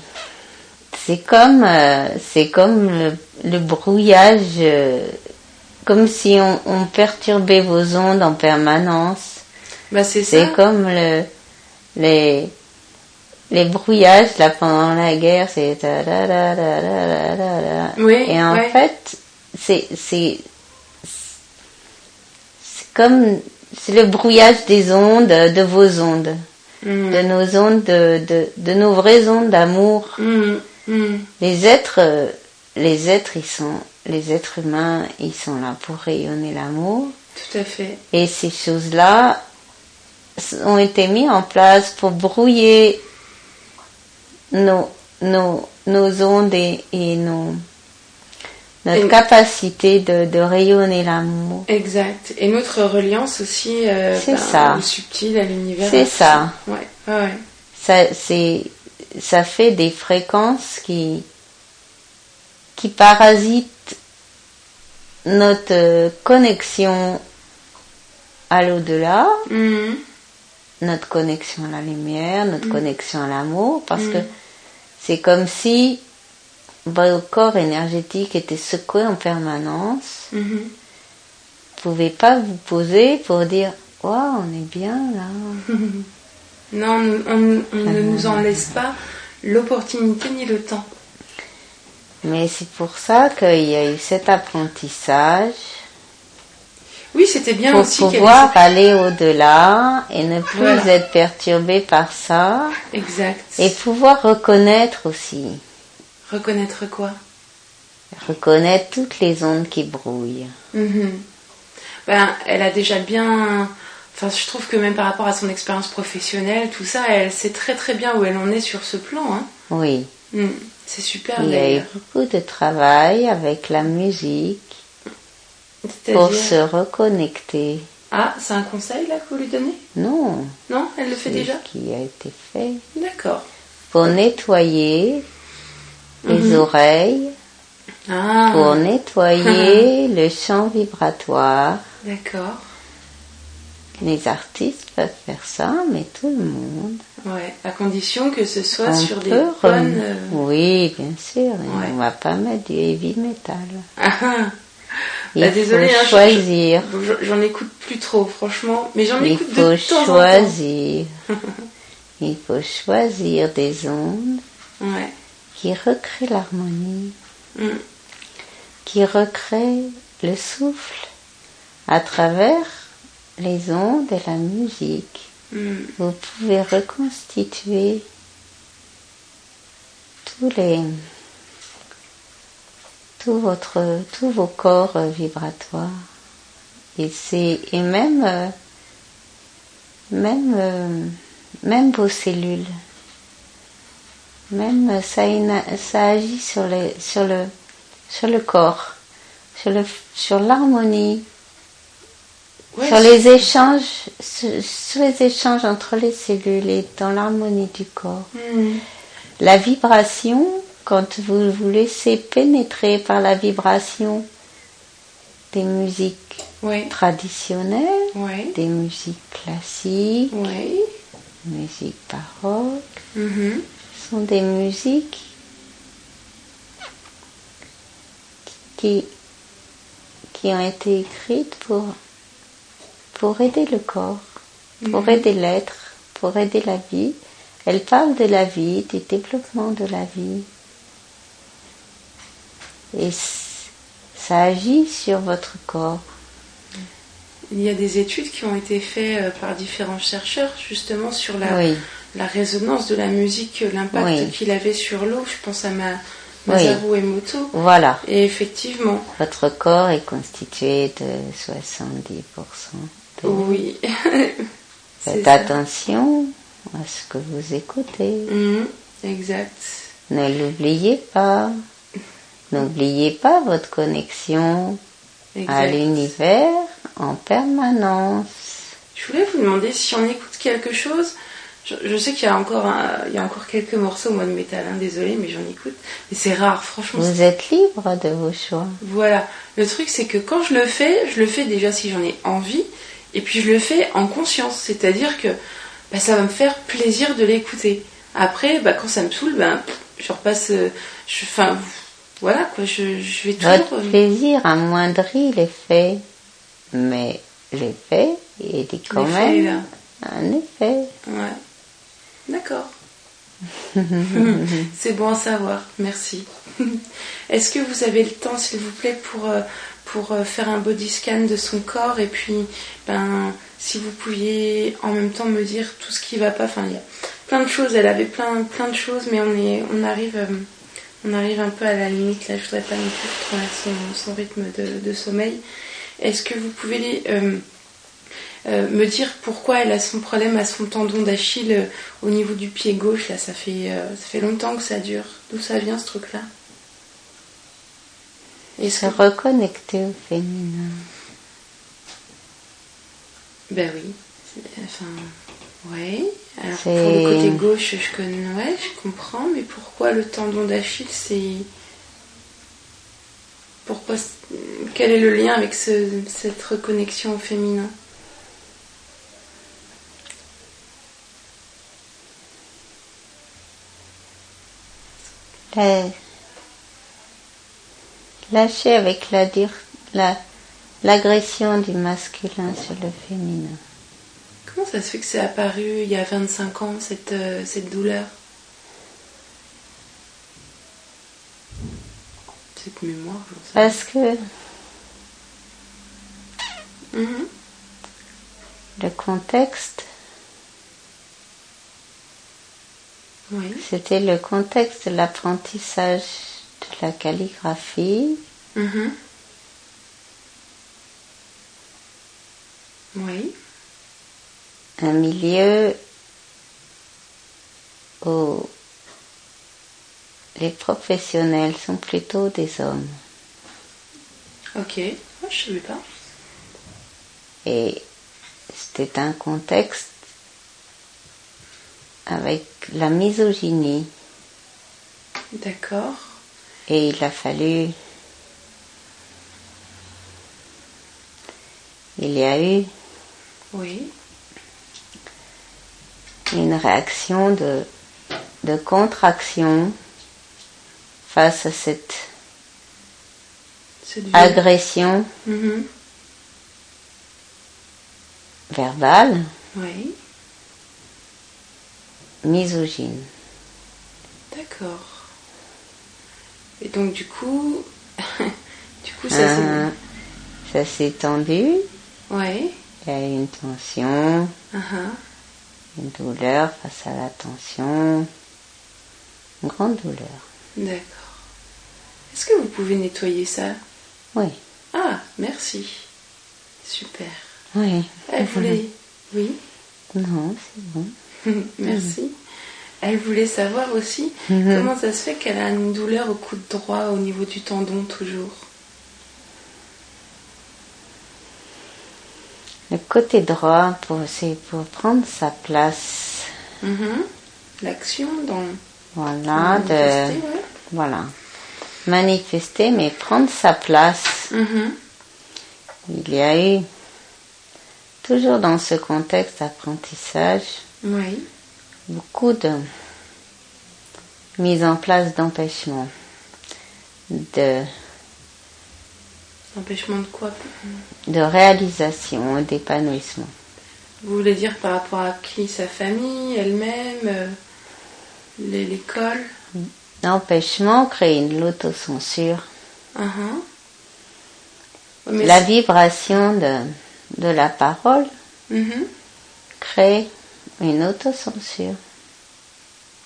C'est comme le brouillage, comme si on perturbait vos ondes en permanence. Bah c'est comme les brouillages là pendant la guerre, c'est oui, et en fait c'est comme c'est le brouillage des ondes, de vos ondes. de nos ondes, de nos vraies ondes d'amour. Les êtres, les êtres humains, ils sont là pour rayonner l'amour. Tout à fait. Et ces choses-là ont été mises en place pour brouiller nos ondes et notre capacité de rayonner l'amour. Exact. Et notre reliance aussi au subtil, à l'univers. C'est ça. Ouais. Ça fait des fréquences qui parasitent notre connexion à l'au-delà, notre connexion à la lumière, notre connexion à l'amour, parce que c'est comme si votre corps énergétique était secoué en permanence. Vous ne pouvez pas vous poser pour dire « Waouh, on est bien là ». Non, on ne nous en laisse pas l'opportunité ni le temps. Mais c'est pour ça qu'il y a eu cet apprentissage. Oui, c'était bien pour aussi. Pour pouvoir aller au-delà et ne plus être perturbé par ça. Exact. Et pouvoir reconnaître aussi. Reconnaître quoi? Reconnaître toutes les ondes qui brouillent. Elle a déjà bien... Enfin, je trouve que même par rapport à son expérience professionnelle, tout ça, elle sait très très bien où elle en est sur ce plan. Hein. Oui. C'est super. Il y a eu beaucoup de travail avec la musique pour se reconnecter. Ah, c'est un conseil là que vous lui donnez? Non. Non, elle le fait déjà? C'est ce qui a été fait. D'accord. Pour nettoyer les oreilles, pour nettoyer le champ vibratoire. D'accord. Les artistes peuvent faire ça, mais tout le monde. Ouais, à condition que ce soit sur des bonnes... Oui, bien sûr. On ne va pas mettre du heavy metal. Désolée, faut choisir. J'en écoute plus trop, franchement. Mais j'en écoute de temps en temps. Choisir. Il faut choisir des ondes qui recréent l'harmonie, qui recréent le souffle à travers les ondes et la musique. Vous pouvez reconstituer tous vos corps vibratoires et même vos cellules. Même ça agit sur le corps, sur l'harmonie. Sur les échanges entre les cellules et dans l'harmonie du corps. La vibration, quand vous vous laissez pénétrer par la vibration des musiques traditionnelles, des musiques classiques, musiques baroques, sont des musiques qui ont été écrites pour aider le corps, pour aider l'être, pour aider la vie. Elle parle de la vie, du développement de la vie. Et ça agit sur votre corps. Il y a des études qui ont été faites par différents chercheurs justement sur la résonance de la musique, l'impact qu'il avait sur l'eau. Je pense à Masaru Emoto. Voilà. Et effectivement. Votre corps est constitué de 70%. Oui. Faites attention à ce que vous écoutez. Exact. Ne l'oubliez pas. N'oubliez pas votre connexion à l'univers en permanence. Je voulais vous demander si on écoute quelque chose. Je sais qu'il y a encore quelques morceaux au mois de métal, désolé, mais j'en écoute. Mais c'est rare, franchement. Vous êtes libre de vos choix. Voilà. Le truc, c'est que quand je le fais déjà si j'en ai envie. Et puis je le fais en conscience, c'est-à-dire que ça va me faire plaisir de l'écouter. Après, quand ça me saoule, je repasse... voilà quoi, je vais toujours... Votre plaisir amoindrit l'effet, mais l'effet, il est quand même un effet. Ouais, d'accord. C'est bon à savoir, merci. Est-ce que vous avez le temps, s'il vous plaît, pour faire un body scan de son corps, et puis si vous pouviez en même temps me dire tout ce qui va pas. Enfin, il y a plein de choses, elle avait plein de choses, mais on arrive un peu à la limite là. Je voudrais pas non plus contrôler son rythme de sommeil. Est-ce que vous pouvez me dire pourquoi elle a son problème à son tendon d'Achille au niveau du pied gauche là? Ça fait longtemps que ça dure. D'où ça vient ce truc là? Se reconnecter au féminin. Ben oui. Ouais. Alors pour le côté gauche, je connais, ouais, je comprends, mais pourquoi le tendon d'Achille, quel est le lien avec cette reconnexion au féminin? Lâcher avec l'agression du masculin sur le féminin. Comment ça se fait que c'est apparu il y a 25 ans, cette douleur? Cette mémoire, j'en sais. Parce que le contexte, oui. C'était le contexte de l'apprentissage de la calligraphie. Oui. Un milieu où les professionnels sont plutôt des hommes. Ok, moi je savais pas. Et c'était un contexte avec la misogynie. D'accord. Et il y a eu oui. une réaction de contraction face à cette agression verbale, oui. misogyne. D'accord. Et donc du coup ça s'est tendu. Oui. Il y a eu une tension, une douleur face à la tension, une grande douleur. D'accord. Est-ce que vous pouvez nettoyer ça? Oui. Ah, merci. Super. Oui. Elle voulait... Oui. Non, c'est bon. Merci. Elle voulait savoir aussi comment ça se fait qu'elle a une douleur au coude droit au niveau du tendon toujours. Le côté droit, c'est pour prendre sa place. L'action dans... Voilà, voilà. Manifester, mais prendre sa place. Il y a eu, toujours dans ce contexte d'apprentissage, oui. beaucoup de mise en place d'empêchements. Empêchement de quoi? De réalisation, d'épanouissement. Vous voulez dire par rapport à qui? Sa famille, elle-même, l'école? L'empêchement crée l'autocensure. Mais la vibration de la parole crée une autocensure.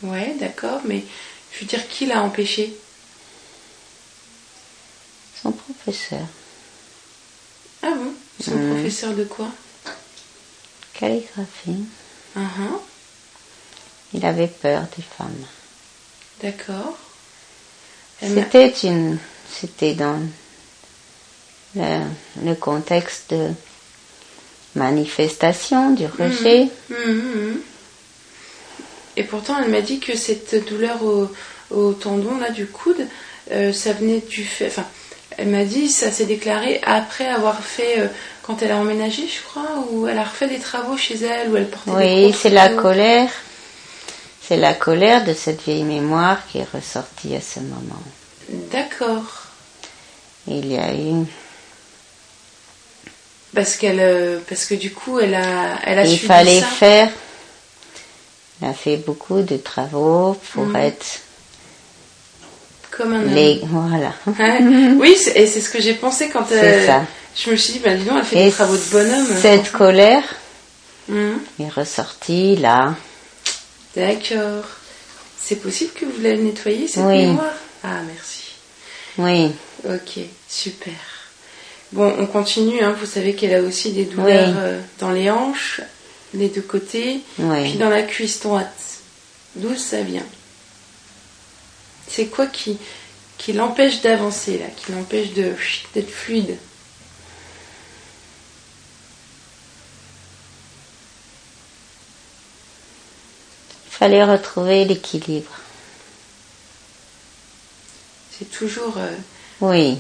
Ouais, d'accord, mais je veux dire, qui l'a empêché? Son professeur. Ah bon? Son professeur de quoi? Calligraphie. Il avait peur des femmes. D'accord. C'était dans le contexte de manifestation du rejet. Et pourtant, elle m'a dit que cette douleur au tendon là du coude, ça venait du fait... Enfin, elle m'a dit ça s'est déclaré après avoir fait... quand elle a emménagé, je crois, ou elle a refait des travaux chez elle, où elle portait des gros Oui, c'est la colère. C'est la colère de cette vieille mémoire qui est ressortie à ce moment. D'accord. Il y a eu... parce que du coup, elle a il suivi fallait ça. faire... Elle a fait beaucoup de travaux pour être Comme un homme. Voilà. Ouais. Oui, et c'est ce que j'ai pensé quand C'est ça. je me suis dit, dis donc, elle fait des travaux de bonhomme. Cette colère Mmh. est ressortie là. D'accord. C'est possible que vous l'avez nettoyée, cette Oui. mémoire? Ah, merci. Oui. Ok, super. Bon, on continue, hein. Vous savez qu'elle a aussi des douleurs dans les hanches, les deux côtés, puis dans la cuisse droite. D'où ça vient? C'est quoi qui l'empêche d'avancer, là, qui l'empêche d'être fluide? Il fallait retrouver l'équilibre. C'est toujours... Oui.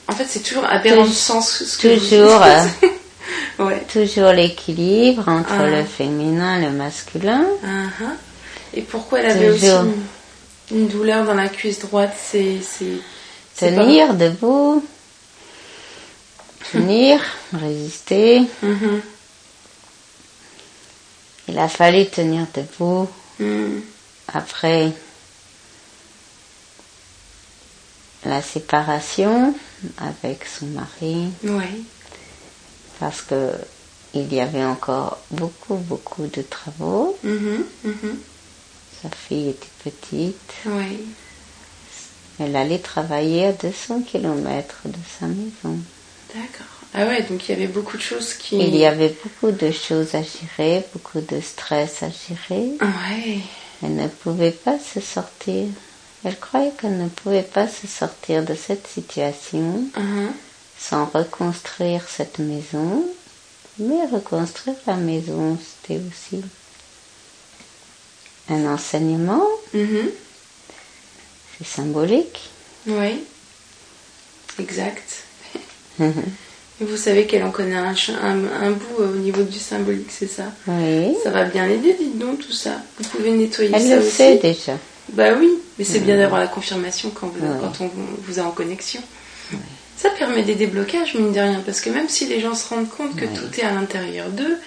En fait, c'est toujours aberrant de sens. Ce que Toujours, ouais. toujours l'équilibre entre le féminin et le masculin. Et pourquoi elle avait aussi une douleur dans la cuisse droite? C'est tenir debout, tenir, résister. Il a fallu tenir debout. Après la séparation avec son mari. Oui. Parce que il y avait encore beaucoup de travaux. Sa fille était petite. Oui. Elle allait travailler à 200 km de sa maison. D'accord. Ah ouais, donc il y avait beaucoup de choses qui... Il y avait beaucoup de choses à gérer, beaucoup de stress à gérer. Ouais. Elle ne pouvait pas se sortir. Elle croyait qu'elle ne pouvait pas se sortir de cette situation sans reconstruire cette maison. Mais reconstruire la maison, c'était aussi un enseignement. C'est symbolique. Oui, exact. Et vous savez qu'elle en connaît un bout au niveau du symbolique, c'est ça? Oui. Ça va bien l'aider, dites donc, tout ça. Vous pouvez nettoyer ça aussi. Elle le sait déjà. Bah oui, mais c'est bien d'avoir la confirmation quand on vous a en connexion. Ça permet des déblocages, mine de rien, parce que même si les gens se rendent compte que tout est à l'intérieur d'eux,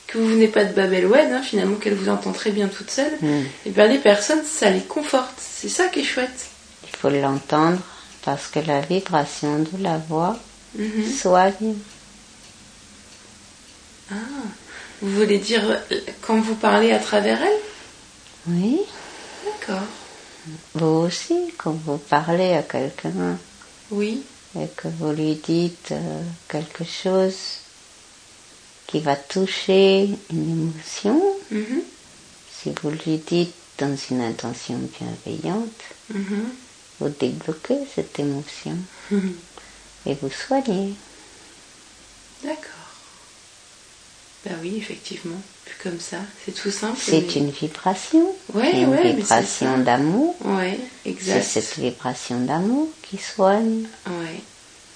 que vous venez pas de Babel Wed, finalement qu'elle vous entend très bien toute seule, et bien les personnes, ça les conforte. C'est ça qui est chouette. Il faut l'entendre, parce que la vibration de la voix soigne. Ah, vous voulez dire quand vous parlez à travers elle? Oui. D'accord. Vous aussi, quand vous parlez à quelqu'un, oui, et que vous lui dites quelque chose qui va toucher une émotion, si vous lui dites dans une intention bienveillante, vous débloquez cette émotion et vous soignez. D'accord. Ben oui, effectivement, vu comme ça, c'est tout simple. C'est une vibration. Une vibration d'amour. Oui, exact. C'est cette vibration d'amour qui soigne. Oui,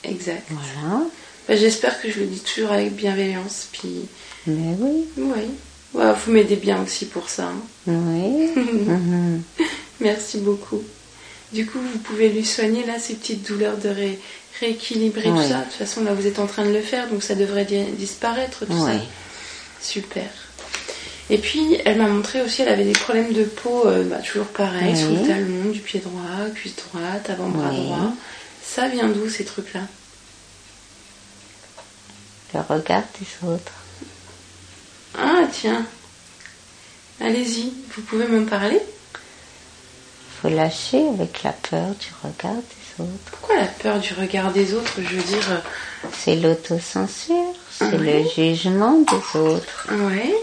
exact. Voilà. Ben, j'espère que je le dis toujours avec bienveillance. Puis... Mais oui. Oui. Ouais, vous m'aidez bien aussi pour ça. Oui. Merci beaucoup. Du coup, vous pouvez lui soigner là ces petites douleurs de rééquilibrer tout ça. De toute façon, là, vous êtes en train de le faire, donc ça devrait disparaître tout ça. Super. Et puis, elle m'a montré aussi, elle avait des problèmes de peau, toujours pareil, sous le talon, du pied droit, cuisse droite, avant-bras droit. Ça vient d'où ces trucs-là? Le regard des autres. Ah, tiens. Allez-y, vous pouvez m'en parler? Il faut lâcher avec la peur du regard des autres. Pourquoi la peur du regard des autres? Je veux dire... C'est l'autocensure, c'est le jugement des autres. Oui.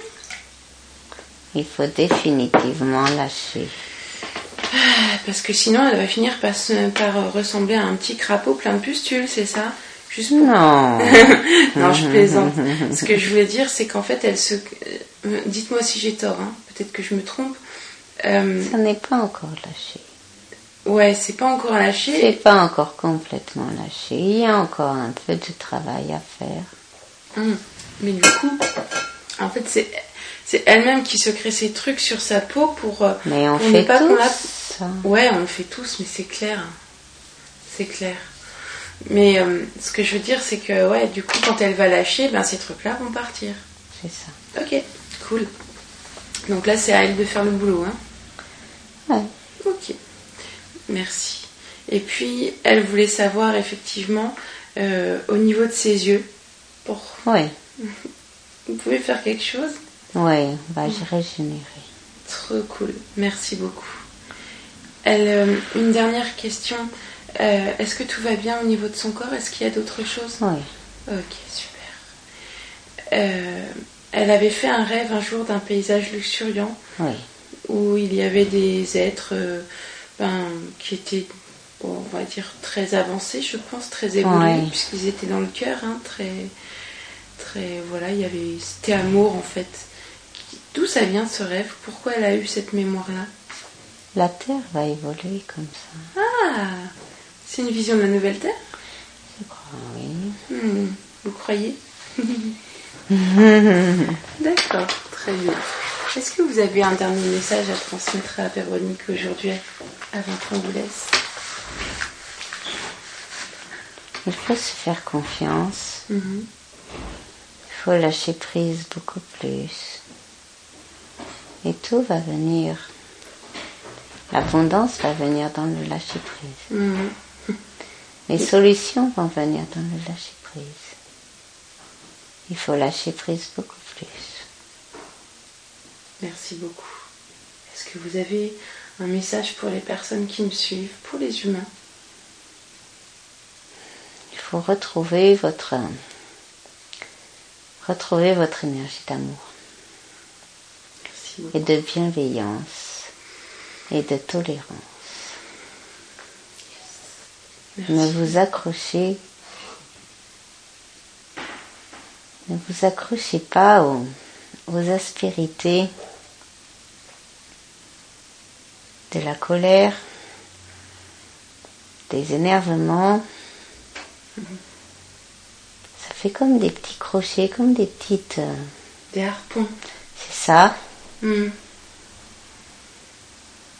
Il faut définitivement lâcher. Parce que sinon, elle va finir par ressembler à un petit crapaud plein de pustules, c'est ça? Juste pour... Non. Non, je plaisante. Ce que je voulais dire, c'est qu'en fait, elle se... Dites-moi si j'ai tort, peut-être que je me trompe. Ça n'est pas encore lâché. Ouais, c'est pas encore lâché. C'est pas encore complètement lâché. Il y a encore un peu de travail à faire. Mais du coup, en fait, c'est elle-même qui se crée ces trucs sur sa peau pour... Mais on pour fait ne pas tous ça. Ouais, on le fait tous, mais c'est clair. C'est clair. Mais ce que je veux dire, c'est que, ouais, du coup, quand elle va lâcher, ces trucs-là vont partir. C'est ça. Ok, cool. Donc là, c'est à elle de faire le boulot, Ouais. Ok. Merci. Et puis, elle voulait savoir effectivement au niveau de ses yeux. Oui. Vous pouvez faire quelque chose? Oui, je régénérer. Trop cool, merci beaucoup. Une dernière question. Est-ce que tout va bien au niveau de son corps? Est-ce qu'il y a d'autres choses? Oui. Ok, super. Elle avait fait un rêve un jour d'un paysage luxuriant. Oui. Où il y avait des êtres qui étaient, bon, on va dire, très avancés, je pense, très évolués, puisqu'ils étaient dans le cœur, hein, voilà, c'était amour en fait. D'où ça vient ce rêve? Pourquoi elle a eu cette mémoire-là? La Terre va évoluer comme ça. Ah, c'est une vision de la nouvelle Terre? Je crois, oui. Vous croyez? D'accord, très bien. Est-ce que vous avez un dernier message à transmettre à Véronique aujourd'hui, avant qu'on vous laisse? Il faut se faire confiance. Il faut lâcher prise beaucoup plus. Et tout va venir. L'abondance va venir dans le lâcher prise. Les solutions vont venir dans le lâcher prise. Il faut lâcher prise beaucoup plus. Merci beaucoup. Est-ce que vous avez un message pour les personnes qui me suivent, pour les humains? Il faut retrouver votre énergie d'amour. Merci beaucoup. Et de bienveillance et de tolérance. Merci. Ne vous accrochez pas aux aspérités de la colère, des énervements. Ça fait comme des petits crochets, comme des petites... Des harpons. C'est ça.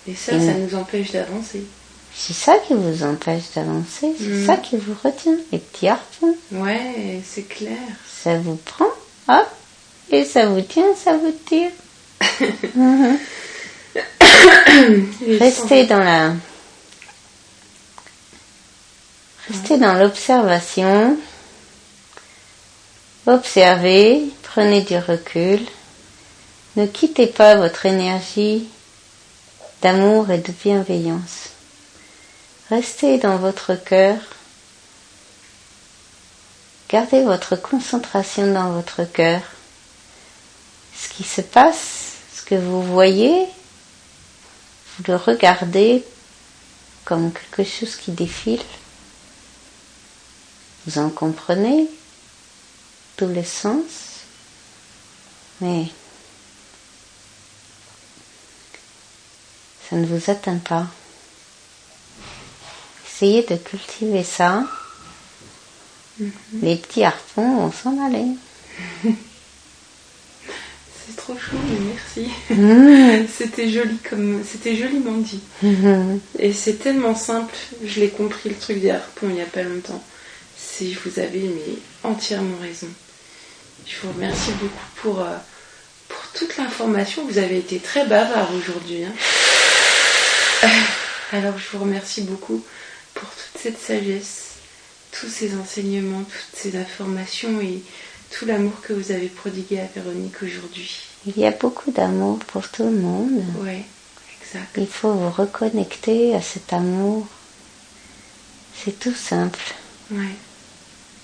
Et ça nous empêche d'avancer. C'est ça qui vous empêche d'avancer, c'est ça qui vous retient, les petits harpons. Ouais, c'est clair. Ça vous prend, hop, et ça vous tient, ça vous tire. Restez dans l'observation. Observez, prenez du recul. Ne quittez pas votre énergie d'amour et de bienveillance. Restez dans votre cœur. Gardez votre concentration dans votre cœur. Ce qui se passe, ce que vous voyez, vous le regardez comme quelque chose qui défile. Vous en comprenez tous les sens, mais ça ne vous atteint pas. Essayez de cultiver ça. Les petits harpons vont s'en aller. C'est trop chou, mais merci. C'était joliment dit. Et c'est tellement simple. Je l'ai compris, le truc des harpons, il n'y a pas longtemps. Vous avez entièrement raison. Je vous remercie beaucoup pour toute l'information. Vous avez été très bavard aujourd'hui. Alors je vous remercie beaucoup pour toute cette sagesse, tous ces enseignements, toutes ces informations et tout l'amour que vous avez prodigué à Véronique aujourd'hui. Il y a beaucoup d'amour pour tout le monde. Oui, exact. Il faut vous reconnecter à cet amour. C'est tout simple. Ouais.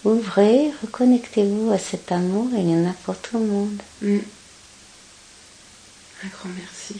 Ouvrez, reconnectez-vous à cet amour, il y en a pour tout le monde. Un grand merci.